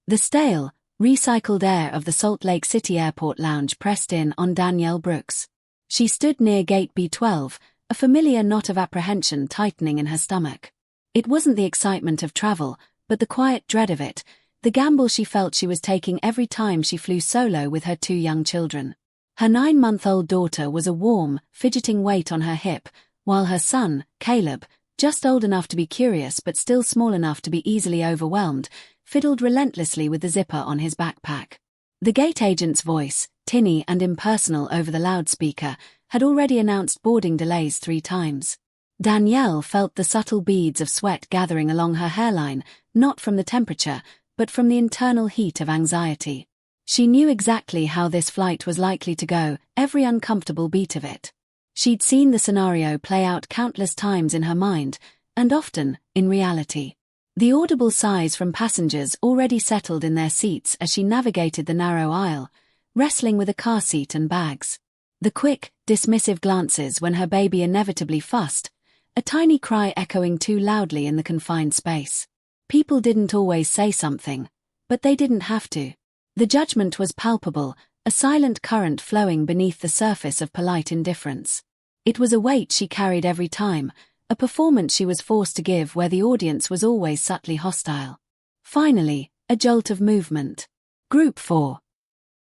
The stale, recycled air of the Salt Lake City Airport lounge pressed in on Danielle Brooks. She stood near gate B12, a familiar knot of apprehension tightening in her stomach. It wasn't the excitement of travel, but the quiet dread of it, the gamble she felt she was taking every time she flew solo with her 2 young children. Her 9-month-old daughter was a warm, fidgeting weight on her hip, while her son, Caleb, just old enough to be curious but still small enough to be easily overwhelmed, fiddled relentlessly with the zipper on his backpack. The gate agent's voice, tinny and impersonal over the loudspeaker, had already announced boarding delays 3 times. Danielle felt the subtle beads of sweat gathering along her hairline, not from the temperature, but from the internal heat of anxiety. She knew exactly how this flight was likely to go, every uncomfortable beat of it. She'd seen the scenario play out countless times in her mind, and often, in reality. The audible sighs from passengers already settled in their seats as she navigated the narrow aisle, wrestling with a car seat and bags. The quick, dismissive glances when her baby inevitably fussed, a tiny cry echoing too loudly in the confined space. People didn't always say something, but they didn't have to. The judgment was palpable, a silent current flowing beneath the surface of polite indifference. It was a weight she carried every time, a performance she was forced to give where the audience was always subtly hostile. Finally, a jolt of movement. Group 4.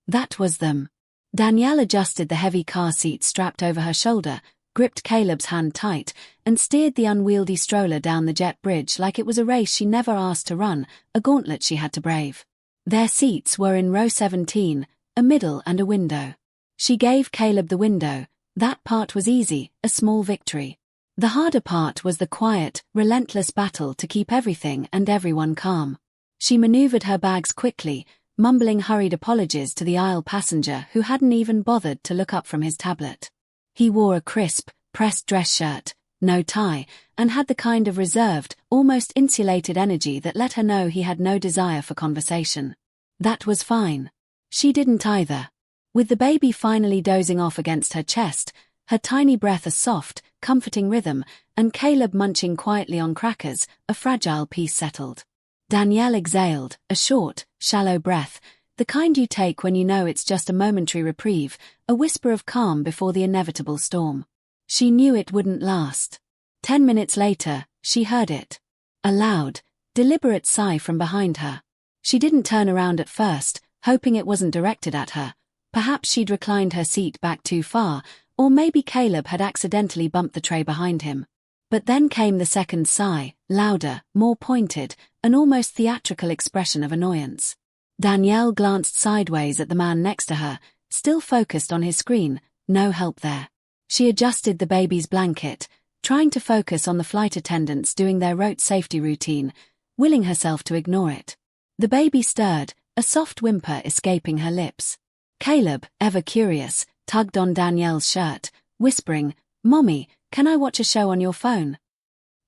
That was them. Danielle adjusted the heavy car seat strapped over her shoulder, gripped Caleb's hand tight, and steered the unwieldy stroller down the jet bridge like it was a race she never asked to run, a gauntlet she had to brave. Their seats were in row 17, a middle and a window. She gave Caleb the window. That part was easy, a small victory. The harder part was the quiet, relentless battle to keep everything and everyone calm. She maneuvered her bags quickly, mumbling hurried apologies to the aisle passenger who hadn't even bothered to look up from his tablet. He wore a crisp, pressed dress shirt, no tie, and had the kind of reserved, almost insulated energy that let her know he had no desire for conversation. That was fine. She didn't either. With the baby finally dozing off against her chest, her tiny breath a soft, comforting rhythm, and Caleb munching quietly on crackers, a fragile peace settled. Danielle exhaled, a short, shallow breath, the kind you take when you know it's just a momentary reprieve, a whisper of calm before the inevitable storm. She knew it wouldn't last. 10 minutes later, she heard it. A loud, deliberate sigh from behind her. She didn't turn around at first, hoping it wasn't directed at her. Perhaps she'd reclined her seat back too far, or maybe Caleb had accidentally bumped the tray behind him. But then came the second sigh, louder, more pointed, an almost theatrical expression of annoyance. Danielle glanced sideways at the man next to her, still focused on his screen, no help there. She adjusted the baby's blanket, trying to focus on the flight attendants doing their rote safety routine, willing herself to ignore it. The baby stirred, a soft whimper escaping her lips. Caleb, ever curious, tugged on Danielle's shirt, whispering, "Mommy, can I watch a show on your phone?"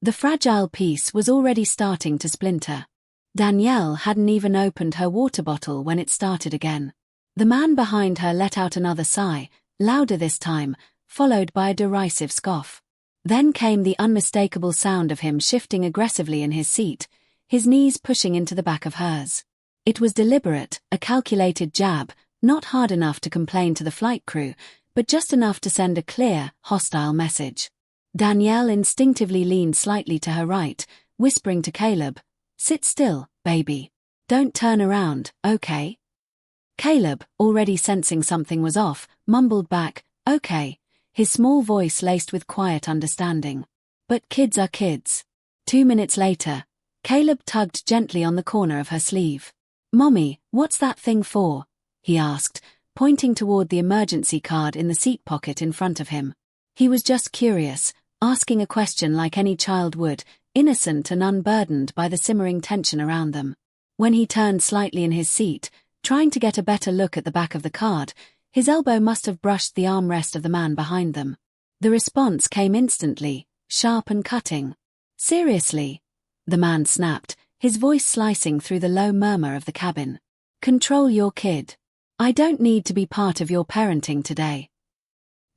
The fragile piece was already starting to splinter. Danielle hadn't even opened her water bottle when it started again. The man behind her let out another sigh, louder this time, followed by a derisive scoff. Then came the unmistakable sound of him shifting aggressively in his seat, his knees pushing into the back of hers. It was deliberate, a calculated jab, not hard enough to complain to the flight crew, but just enough to send a clear, hostile message. Danielle instinctively leaned slightly to her right, whispering to Caleb, "Sit still, baby. Don't turn around, okay?" Caleb, already sensing something was off, mumbled back, "Okay," his small voice laced with quiet understanding. But kids are kids. 2 minutes later, Caleb tugged gently on the corner of her sleeve. "Mommy, what's that thing for?" he asked, pointing toward the emergency card in the seat pocket in front of him. He was just curious, asking a question like any child would, innocent and unburdened by the simmering tension around them. When he turned slightly in his seat, trying to get a better look at the back of the card, his elbow must have brushed the armrest of the man behind them. The response came instantly, sharp and cutting. "Seriously?" the man snapped, his voice slicing through the low murmur of the cabin. "Control your kid. I don't need to be part of your parenting today."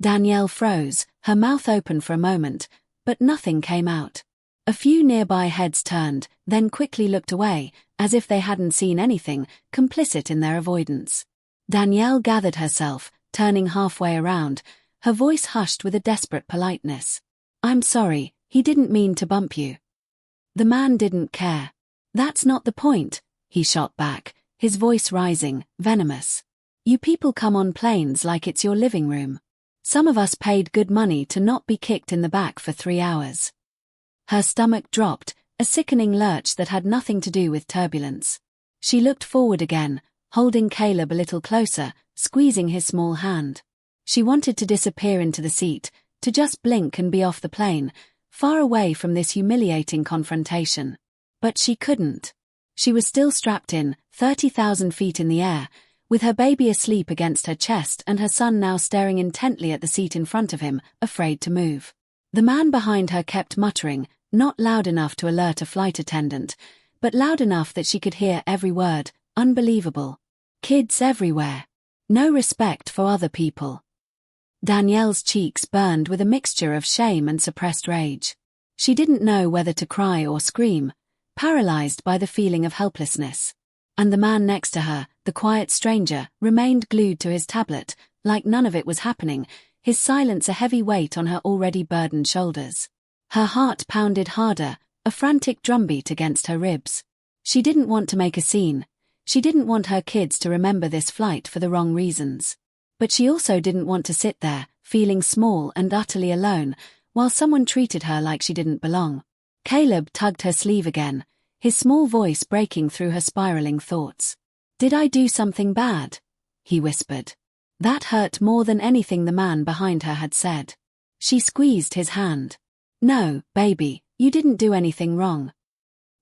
Danielle froze, her mouth open for a moment, but nothing came out. A few nearby heads turned, then quickly looked away, as if they hadn't seen anything, complicit in their avoidance. Danielle gathered herself, turning halfway around, her voice hushed with a desperate politeness. "I'm sorry, he didn't mean to bump you." The man didn't care. "That's not the point," he shot back, his voice rising, venomous. "You people come on planes like it's your living room. Some of us paid good money to not be kicked in the back for 3 hours." Her stomach dropped, a sickening lurch that had nothing to do with turbulence. She looked forward again, holding Caleb a little closer, squeezing his small hand. She wanted to disappear into the seat, to just blink and be off the plane, far away from this humiliating confrontation. But she couldn't. She was still strapped in, 30,000 feet in the air, with her baby asleep against her chest and her son now staring intently at the seat in front of him, afraid to move. The man behind her kept muttering, not loud enough to alert a flight attendant, but loud enough that she could hear every word. Unbelievable. Kids everywhere. No respect for other people. Danielle's cheeks burned with a mixture of shame and suppressed rage. She didn't know whether to cry or scream, paralyzed by the feeling of helplessness. And the man next to her, the quiet stranger, remained glued to his tablet, like none of it was happening, his silence a heavy weight on her already burdened shoulders. Her heart pounded harder, a frantic drumbeat against her ribs. She didn't want to make a scene. She didn't want her kids to remember this flight for the wrong reasons. But she also didn't want to sit there, feeling small and utterly alone, while someone treated her like she didn't belong. Caleb tugged her sleeve again, his small voice breaking through her spiraling thoughts. "Did I do something bad?" he whispered. That hurt more than anything the man behind her had said. She squeezed his hand. "No, baby, you didn't do anything wrong."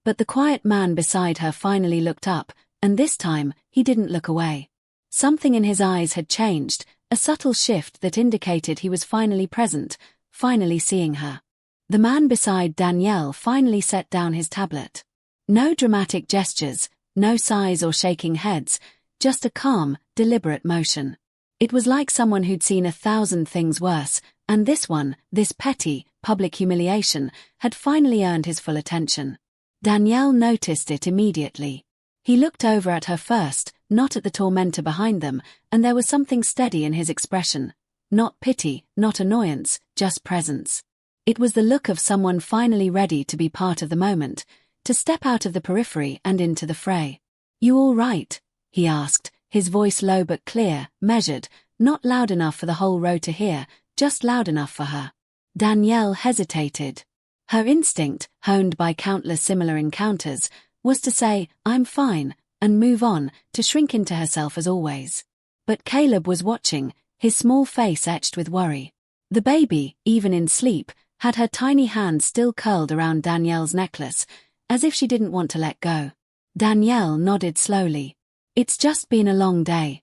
But the quiet man beside her finally looked up, and this time, he didn't look away. Something in his eyes had changed, a subtle shift that indicated he was finally present, finally seeing her. The man beside Danielle finally set down his tablet. No dramatic gestures, no sighs or shaking heads, just a calm, deliberate motion. It was like someone who'd seen 1,000 things worse, and this one, this petty, public humiliation, had finally earned his full attention. Danielle noticed it immediately. He looked over at her first, not at the tormentor behind them, and there was something steady in his expression. Not pity, not annoyance, just presence. It was the look of someone finally ready to be part of the moment, to step out of the periphery and into the fray. "You all right?" he asked, his voice low but clear, measured, not loud enough for the whole row to hear, just loud enough for her. Danielle hesitated. Her instinct, honed by countless similar encounters, was to say, "I'm fine," and move on, to shrink into herself as always. But Caleb was watching, his small face etched with worry. The baby, even in sleep, had her tiny hand still curled around Danielle's necklace, as if she didn't want to let go. Danielle nodded slowly. "It's just been a long day."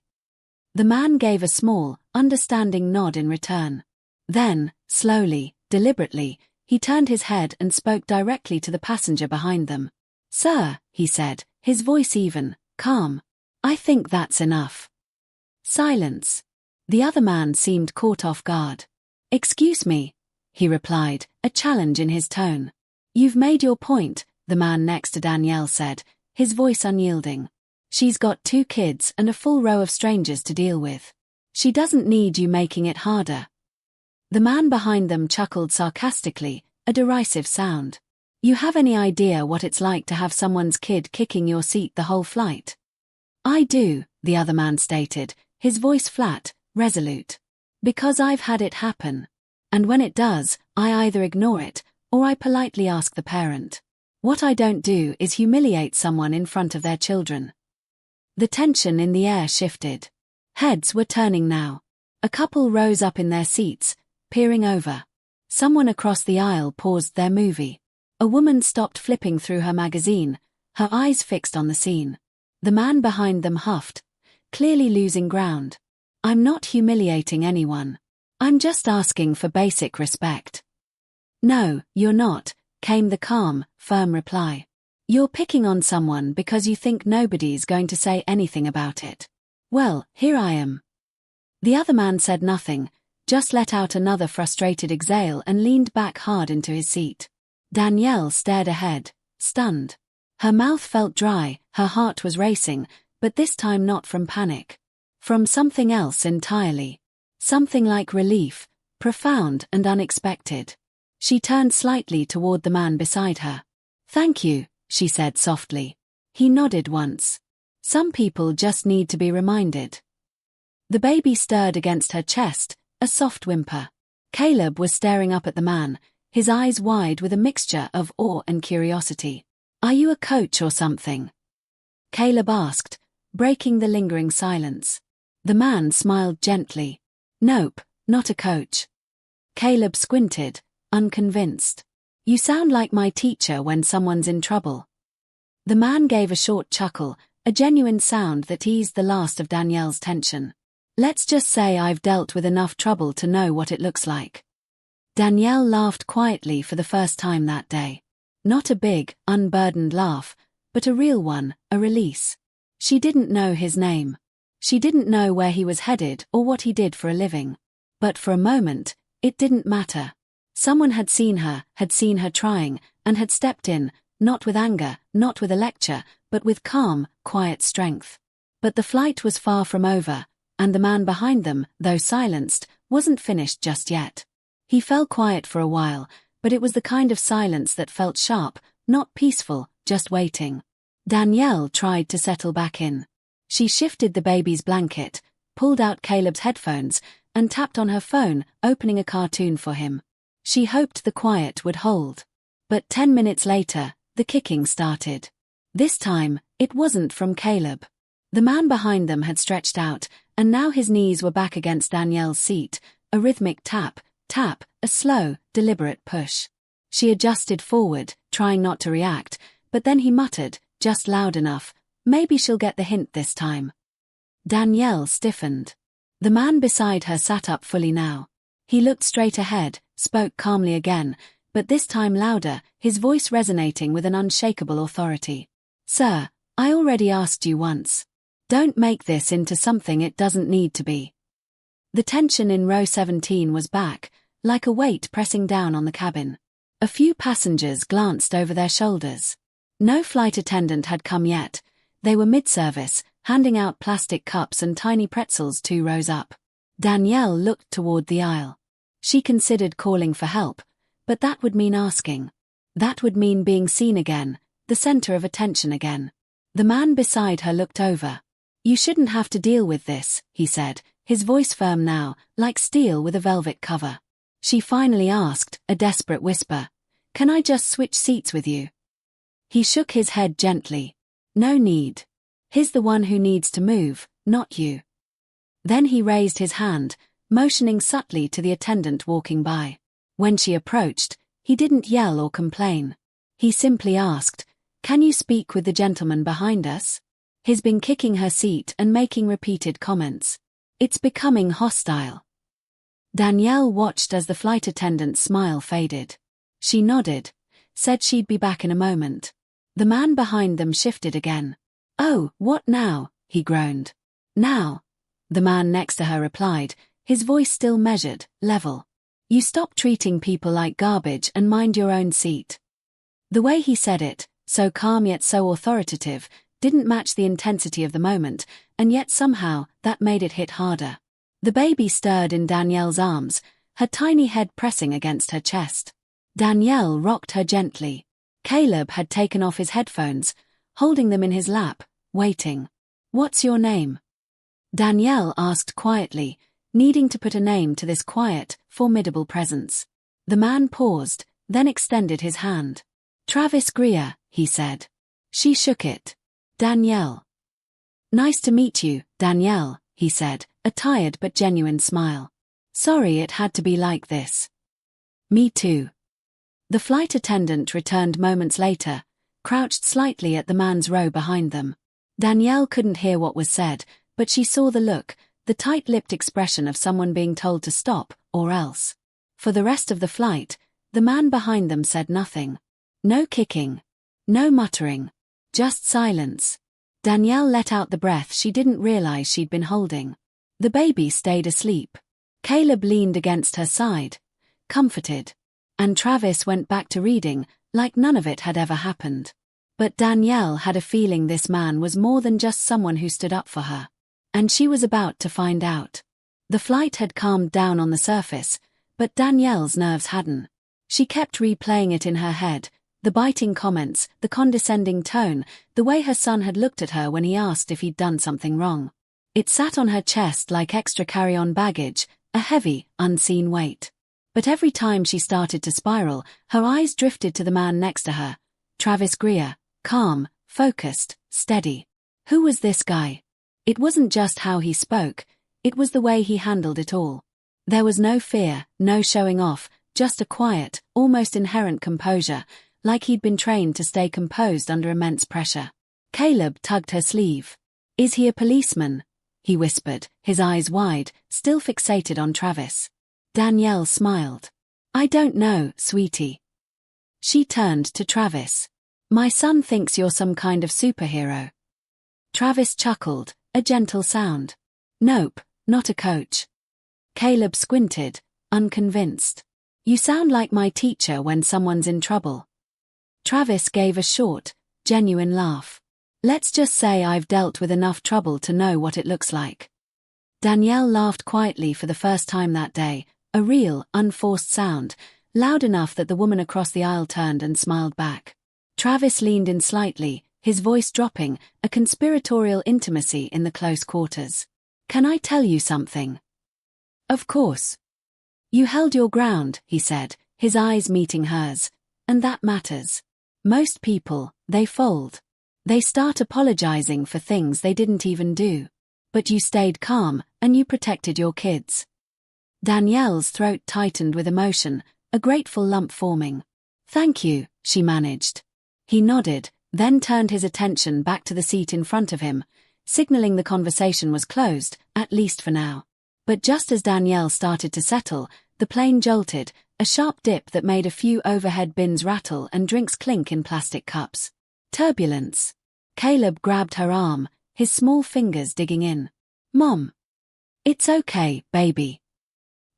The man gave a small, understanding nod in return. Then, slowly, deliberately, he turned his head and spoke directly to the passenger behind them. "Sir," he said, his voice even, calm. "I think that's enough." Silence. The other man seemed caught off guard. "Excuse me," he replied, a challenge in his tone. "You've made your point," the man next to Danielle said, his voice unyielding. "She's got 2 kids and a full row of strangers to deal with. She doesn't need you making it harder." The man behind them chuckled sarcastically, a derisive sound. "You have any idea what it's like to have someone's kid kicking your seat the whole flight?" "I do," the other man stated, his voice flat, resolute. "Because I've had it happen. And when it does, I either ignore it, or I politely ask the parent. What I don't do is humiliate someone in front of their children." The tension in the air shifted. Heads were turning now. A couple rose up in their seats, peering over. Someone across the aisle paused their movie. A woman stopped flipping through her magazine, her eyes fixed on the scene. The man behind them huffed, clearly losing ground. "I'm not humiliating anyone. I'm just asking for basic respect." "No, you're not," came the calm, firm reply. "You're picking on someone because you think nobody's going to say anything about it. Well, here I am." The other man said nothing, just let out another frustrated exhale and leaned back hard into his seat. Danielle stared ahead, stunned. Her mouth felt dry, her heart was racing, but this time not from panic. From something else entirely. Something like relief, profound and unexpected. She turned slightly toward the man beside her. "Thank you," she said softly. He nodded once. Some people just need to be reminded. The baby stirred against her chest, a soft whimper. Caleb was staring up at the man, his eyes wide with a mixture of awe and curiosity. "Are you a coach or something?" Caleb asked, breaking the lingering silence. The man smiled gently. "Nope, not a coach." Caleb squinted, unconvinced. "You sound like my teacher when someone's in trouble." The man gave a short chuckle, a genuine sound that eased the last of Danielle's tension. "Let's just say I've dealt with enough trouble to know what it looks like." Danielle laughed quietly for the first time that day. Not a big, unburdened laugh, but a real one, a release. She didn't know his name. She didn't know where he was headed or what he did for a living. But for a moment, it didn't matter. Someone had seen her trying, and had stepped in, not with anger, not with a lecture, but with calm, quiet strength. But the flight was far from over, and the man behind them, though silenced, wasn't finished just yet. He fell quiet for a while, but it was the kind of silence that felt sharp, not peaceful, just waiting. Danielle tried to settle back in. She shifted the baby's blanket, pulled out Caleb's headphones, and tapped on her phone, opening a cartoon for him. She hoped the quiet would hold. But 10 minutes later, the kicking started. This time, it wasn't from Caleb. The man behind them had stretched out, and now his knees were back against Danielle's seat, a rhythmic tap, tap, a slow, deliberate push. She adjusted forward, trying not to react, but then he muttered, just loud enough, "Maybe she'll get the hint this time." Danielle stiffened. The man beside her sat up fully now. He looked straight ahead, spoke calmly again, but this time louder, his voice resonating with an unshakable authority. "Sir, I already asked you once. Don't make this into something it doesn't need to be." The tension in row 17 was back, like a weight pressing down on the cabin. A few passengers glanced over their shoulders. No flight attendant had come yet. They were mid-service, handing out plastic cups and tiny pretzels 2 rows up. Danielle looked toward the aisle. She considered calling for help, but that would mean asking. That would mean being seen again, the center of attention again. The man beside her looked over. "You shouldn't have to deal with this," he said, his voice firm now, like steel with a velvet cover. She finally asked, a desperate whisper, "Can I just switch seats with you?" He shook his head gently. "No need. He's the one who needs to move, not you." Then he raised his hand, motioning subtly to the attendant walking by. When she approached, he didn't yell or complain. He simply asked, "Can you speak with the gentleman behind us? He's been kicking her seat and making repeated comments. It's becoming hostile." Danielle watched as the flight attendant's smile faded. She nodded, said she'd be back in a moment. The man behind them shifted again. "Oh, what now?" he groaned. "Now," the man next to her replied, his voice still measured, level. "You stop treating people like garbage and mind your own seat." The way he said it, so calm yet so authoritative, didn't match the intensity of the moment, and yet somehow, that made it hit harder. The baby stirred in Danielle's arms, her tiny head pressing against her chest. Danielle rocked her gently. Caleb had taken off his headphones, holding them in his lap, waiting. "What's your name?" Danielle asked quietly, needing to put a name to this quiet, formidable presence. The man paused, then extended his hand. "Travis Greer," he said. She shook it. "Danielle." "Nice to meet you, Danielle," he said, a tired but genuine smile. "Sorry it had to be like this." "Me too." The flight attendant returned moments later, crouched slightly at the man's row behind them. Danielle couldn't hear what was said, but she saw the look, the tight-lipped expression of someone being told to stop, or else. For the rest of the flight, the man behind them said nothing. No kicking. No muttering. Just silence. Danielle let out the breath she didn't realize she'd been holding. The baby stayed asleep. Caleb leaned against her side, comforted. And Travis went back to reading, like none of it had ever happened. But Danielle had a feeling this man was more than just someone who stood up for her. And she was about to find out. The flight had calmed down on the surface, but Danielle's nerves hadn't. She kept replaying it in her head, the biting comments, the condescending tone, the way her son had looked at her when he asked if he'd done something wrong. It sat on her chest like extra carry-on baggage, a heavy, unseen weight. But every time she started to spiral, her eyes drifted to the man next to her, Travis Greer, calm, focused, steady. Who was this guy? It wasn't just how he spoke, it was the way he handled it all. There was no fear, no showing off, just a quiet, almost inherent composure, like he'd been trained to stay composed under immense pressure. Caleb tugged her sleeve. "Is he a policeman?" he whispered, his eyes wide, still fixated on Travis. Danielle smiled. "I don't know, sweetie." She turned to Travis. "My son thinks you're some kind of superhero." Travis chuckled, a gentle sound. "Nope, not a coach." Caleb squinted, unconvinced. "You sound like my teacher when someone's in trouble." Travis gave a short, genuine laugh. "Let's just say I've dealt with enough trouble to know what it looks like." Danielle laughed quietly for the first time that day, a real, unforced sound, loud enough that the woman across the aisle turned and smiled back. Travis leaned in slightly, his voice dropping, a conspiratorial intimacy in the close quarters. "Can I tell you something?" "Of course." "You held your ground," he said, his eyes meeting hers. "And that matters. Most people, they fold. They start apologizing for things they didn't even do. But you stayed calm, and you protected your kids." Danielle's throat tightened with emotion, a grateful lump forming. "Thank you," she managed. He nodded, then turned his attention back to the seat in front of him, signaling the conversation was closed, at least for now. But just as Danielle started to settle, the plane jolted, a sharp dip that made a few overhead bins rattle and drinks clink in plastic cups. Turbulence. Caleb grabbed her arm, his small fingers digging in. "Mom. It's okay, baby."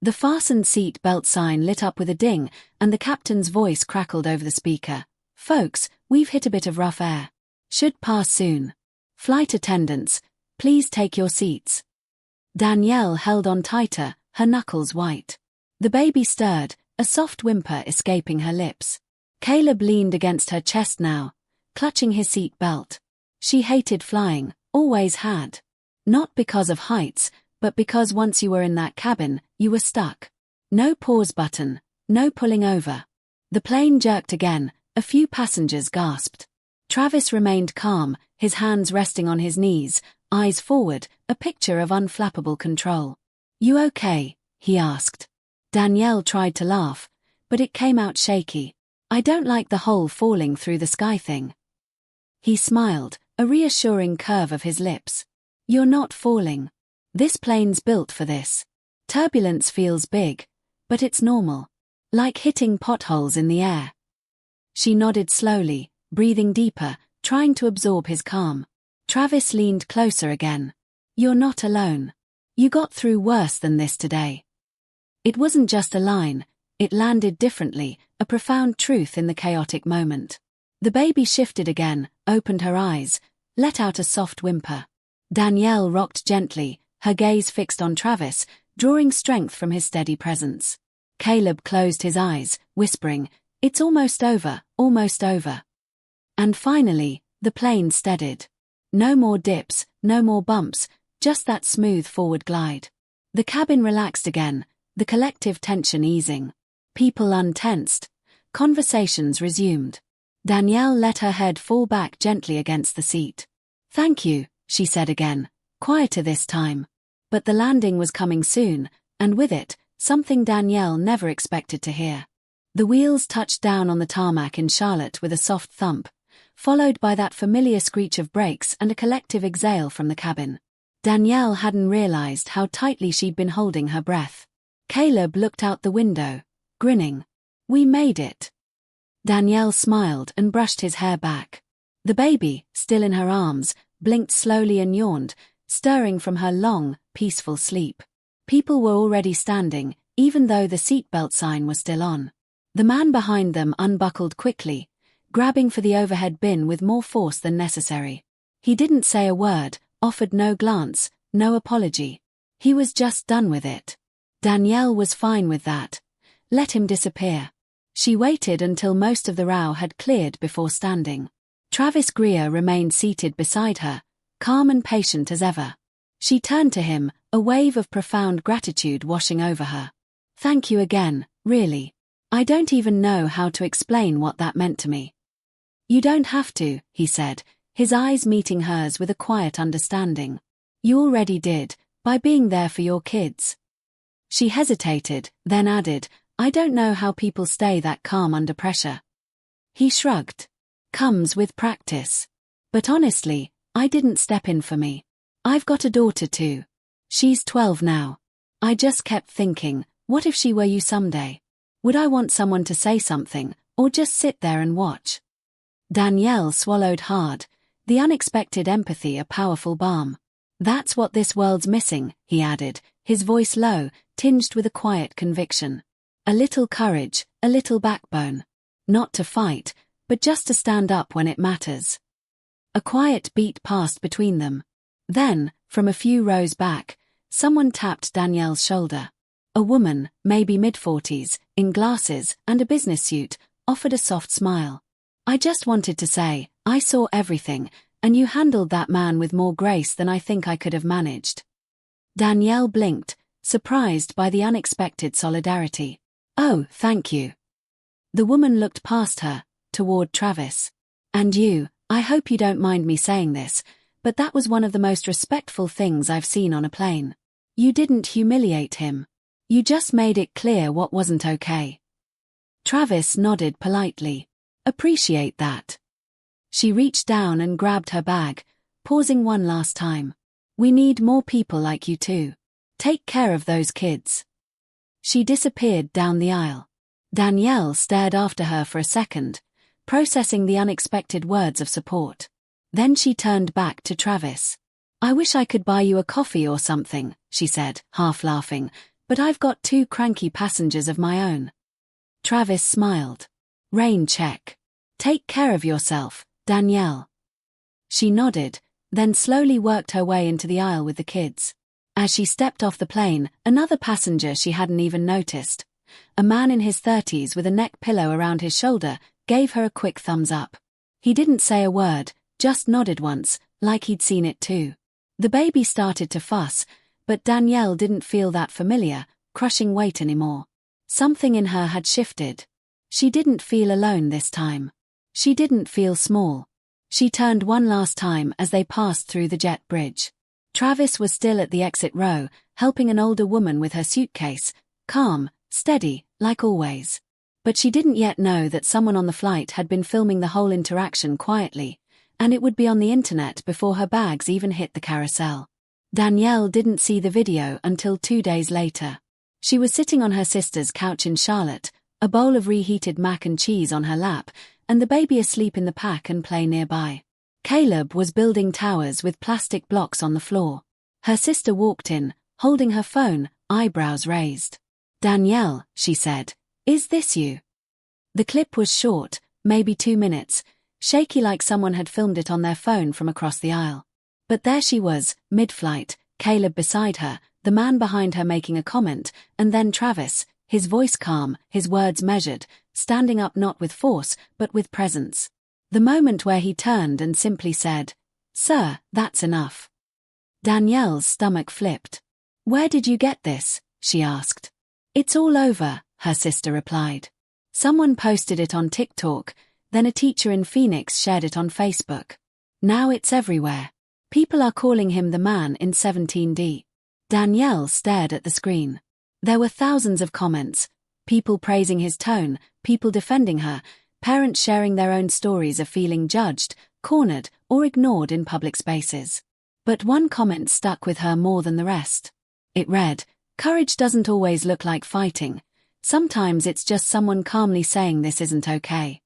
The fastened seat belt sign lit up with a ding, and the captain's voice crackled over the speaker. "Folks, we've hit a bit of rough air. Should pass soon. Flight attendants, please take your seats." Danielle held on tighter, her knuckles white. The baby stirred, a soft whimper escaping her lips. Caleb leaned against her chest now, clutching his seat belt. She hated flying, always had. Not because of heights, but because once you were in that cabin, you were stuck. No pause button, no pulling over. The plane jerked again, a few passengers gasped. Travis remained calm, his hands resting on his knees, eyes forward, a picture of unflappable control. "You okay?" he asked. Danielle tried to laugh, but it came out shaky. "I don't like the whole falling through the sky thing." He smiled, a reassuring curve of his lips. "You're not falling. This plane's built for this. Turbulence feels big, but it's normal. Like hitting potholes in the air." She nodded slowly, breathing deeper, trying to absorb his calm. Travis leaned closer again. "You're not alone. You got through worse than this today." It wasn't just a line, it landed differently, a profound truth in the chaotic moment. The baby shifted again, opened her eyes, let out a soft whimper. Danielle rocked gently, her gaze fixed on Travis, drawing strength from his steady presence. Caleb closed his eyes, whispering, "It's almost over, almost over." And finally, the plane steadied. No more dips, no more bumps, just that smooth forward glide. The cabin relaxed again, the collective tension easing. People untensed. Conversations resumed. Danielle let her head fall back gently against the seat. "Thank you," she said again, quieter this time. But the landing was coming soon, and with it, something Danielle never expected to hear. The wheels touched down on the tarmac in Charlotte with a soft thump, followed by that familiar screech of brakes and a collective exhale from the cabin. Danielle hadn't realized how tightly she'd been holding her breath. Caleb looked out the window, grinning. "We made it." Danielle smiled and brushed his hair back. The baby, still in her arms, blinked slowly and yawned, stirring from her long, peaceful sleep. People were already standing, even though the seatbelt sign was still on. The man behind them unbuckled quickly, grabbing for the overhead bin with more force than necessary. He didn't say a word, offered no glance, no apology. He was just done with it. Danielle was fine with that. Let him disappear. She waited until most of the row had cleared before standing. Travis Greer remained seated beside her, calm and patient as ever. She turned to him, a wave of profound gratitude washing over her. Thank you again, really. I don't even know how to explain what that meant to me. You don't have to, he said, his eyes meeting hers with a quiet understanding. You already did, by being there for your kids. She hesitated, then added, I don't know how people stay that calm under pressure. He shrugged. Comes with practice. But honestly, I didn't step in for me. I've got a daughter too. She's 12 now. I just kept thinking, what if she were you someday? Would I want someone to say something, or just sit there and watch? Danielle swallowed hard, the unexpected empathy a powerful balm. That's what this world's missing, he added, his voice low, tinged with a quiet conviction. A little courage, a little backbone. Not to fight, but just to stand up when it matters. A quiet beat passed between them. Then, from a few rows back, someone tapped Danielle's shoulder. A woman, maybe mid-40s, in glasses and a business suit, offered a soft smile. I just wanted to say, I saw everything, and you handled that man with more grace than I think I could have managed. Danielle blinked, surprised by the unexpected solidarity. Oh, thank you. The woman looked past her, toward Travis. And you, I hope you don't mind me saying this, but that was one of the most respectful things I've seen on a plane. You didn't humiliate him. You just made it clear what wasn't okay. Travis nodded politely. Appreciate that. She reached down and grabbed her bag, pausing one last time. We need more people like you too. Take care of those kids. She disappeared down the aisle. Danielle stared after her for a second, processing the unexpected words of support. Then she turned back to Travis. I wish I could buy you a coffee or something, she said, half laughing, but I've got 2 cranky passengers of my own. Travis smiled. Rain check. Take care of yourself, Danielle. She nodded, then slowly worked her way into the aisle with the kids. As she stepped off the plane, another passenger she hadn't even noticed, a man in his 30s with a neck pillow around his shoulder, gave her a quick thumbs up. He didn't say a word, just nodded once, like he'd seen it too. The baby started to fuss, but Danielle didn't feel that familiar, crushing weight anymore. Something in her had shifted. She didn't feel alone this time. She didn't feel small. She turned one last time as they passed through the jet bridge. Travis was still at the exit row, helping an older woman with her suitcase, calm, steady, like always. But she didn't yet know that someone on the flight had been filming the whole interaction quietly, and it would be on the internet before her bags even hit the carousel. Danielle didn't see the video until 2 days later. She was sitting on her sister's couch in Charlotte, a bowl of reheated mac and cheese on her lap, and the baby asleep in the pack and play nearby. Caleb was building towers with plastic blocks on the floor. Her sister walked in, holding her phone, eyebrows raised. Danielle, she said, is this you? The clip was short, maybe 2 minutes, shaky like someone had filmed it on their phone from across the aisle. But there she was, mid-flight, Caleb beside her, the man behind her making a comment, and then Travis, his voice calm, his words measured, standing up not with force, but with presence. The moment where he turned and simply said, Sir, that's enough. Danielle's stomach flipped. Where did you get this? She asked. It's all over, her sister replied. Someone posted it on TikTok, then a teacher in Phoenix shared it on Facebook. Now it's everywhere. People are calling him the man in 17D. Danielle stared at the screen. There were thousands of comments, people praising his tone, people defending her, parents sharing their own stories of feeling judged, cornered, or ignored in public spaces. But one comment stuck with her more than the rest. It read, "Courage doesn't always look like fighting. Sometimes it's just someone calmly saying this isn't okay."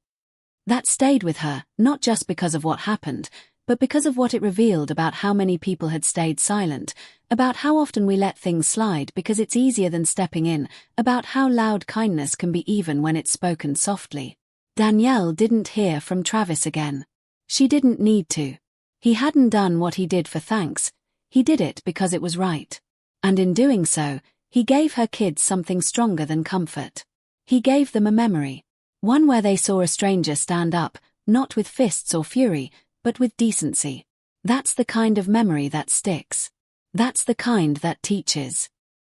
That stayed with her, not just because of what happened, but because of what it revealed about how many people had stayed silent, about how often we let things slide because it's easier than stepping in, about how loud kindness can be even when it's spoken softly. Danielle didn't hear from Travis again. She didn't need to. He hadn't done what he did for thanks, he did it because it was right. And in doing so, he gave her kids something stronger than comfort. He gave them a memory. One where they saw a stranger stand up, not with fists or fury, but with decency. That's the kind of memory that sticks. That's the kind that teaches.